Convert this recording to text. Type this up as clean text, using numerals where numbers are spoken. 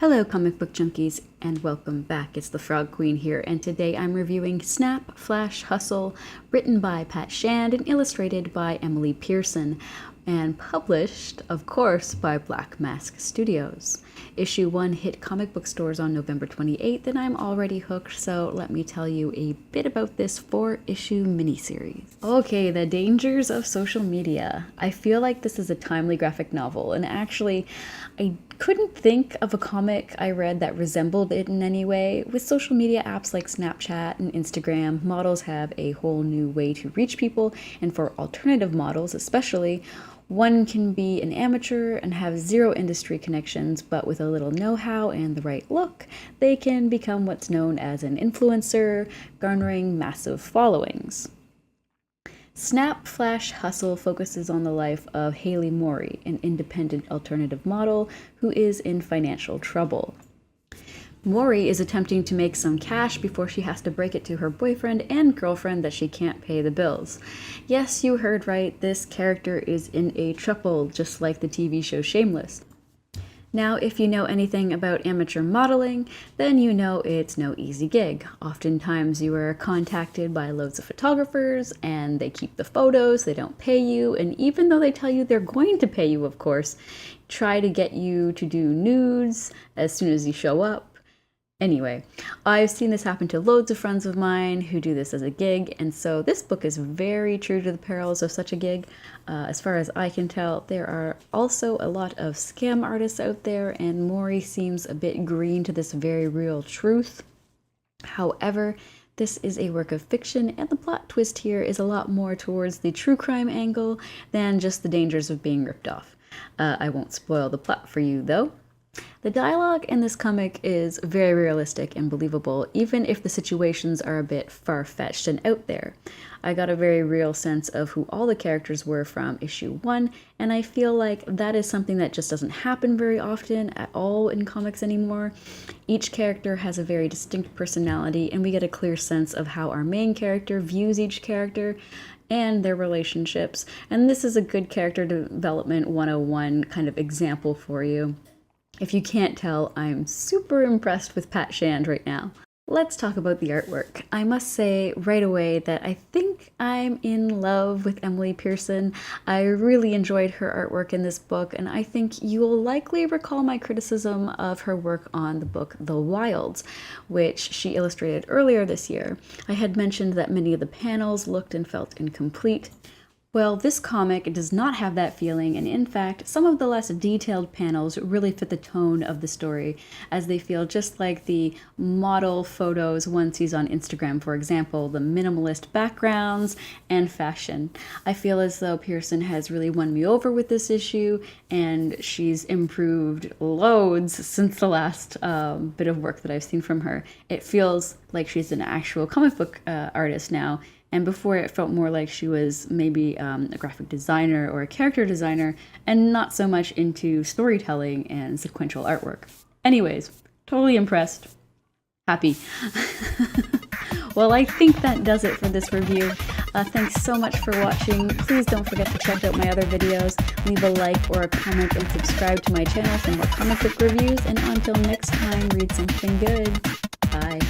Hello, comic book junkies, and welcome back. It's the Frog Queen here, and today I'm reviewing Snap Flash Hustle, written by Pat Shand and illustrated by Emily Pearson, and published, of course, by Black Mask Studios. Issue 1 hit comic book stores on November 28th, and I'm already hooked, so let me tell you a bit about this 4-issue miniseries. Okay, the dangers of social media. I feel like this is a timely graphic novel, and actually, I couldn't think of a comic I read that resembled it in any way. With social media apps like Snapchat and Instagram, models have a whole new way to reach people, and for alternative models especially, one can be an amateur and have zero industry connections, but with a little know-how and the right look, they can become what's known as an influencer, garnering massive followings. Snap Flash Hustle focuses on the life of Haley Morey, an independent alternative model who is in financial trouble. Morey is attempting to make some cash before she has to break it to her boyfriend and girlfriend that she can't pay the bills. Yes, you heard right, this character is in a trouble, just like the TV show Shameless. Now, if you know anything about amateur modeling, then you know it's no easy gig. Oftentimes you are contacted by loads of photographers and they keep the photos, they don't pay you, and even though they tell you they're going to pay you, of course, try to get you to do nudes as soon as you show up. Anyway, I've seen this happen to loads of friends of mine who do this as a gig, and so this book is very true to the perils of such a gig. As far as I can tell, there are also a lot of scam artists out there, and Morey seems a bit green to this very real truth. However, this is a work of fiction, and the plot twist here is a lot more towards the true crime angle than just the dangers of being ripped off. I won't spoil the plot for you, though. The dialogue in this comic is very realistic and believable, even if the situations are a bit far-fetched and out there. I got a very real sense of who all the characters were from issue 1, and I feel like that is something that just doesn't happen very often at all in comics anymore. Each character has a very distinct personality, and we get a clear sense of how our main character views each character and their relationships, and this is a good character development 101 kind of example for you. If you can't tell, I'm super impressed with Pat Shand right now. Let's talk about the artwork. I must say right away that I think I'm in love with Emily Pearson. I really enjoyed her artwork in this book, and I think you'll likely recall my criticism of her work on the book The Wilds, which she illustrated earlier this year. I had mentioned that many of the panels looked and felt incomplete. Well, this comic does not have that feeling, and in fact, some of the less detailed panels really fit the tone of the story, as they feel just like the model photos one sees on Instagram, for example, the minimalist backgrounds and fashion. I feel as though Pearson has really won me over with this issue, and she's improved loads since the last bit of work that I've seen from her. It feels like she's an actual comic book artist now. And before it felt more like she was maybe a graphic designer or a character designer and not so much into storytelling and sequential artwork. Anyways, totally impressed. Happy. Well, I think that does it for this review. Thanks so much for watching. Please don't forget to check out my other videos. Leave a like or a comment and subscribe to my channel for more comic book reviews. And until next time, read something good. Bye.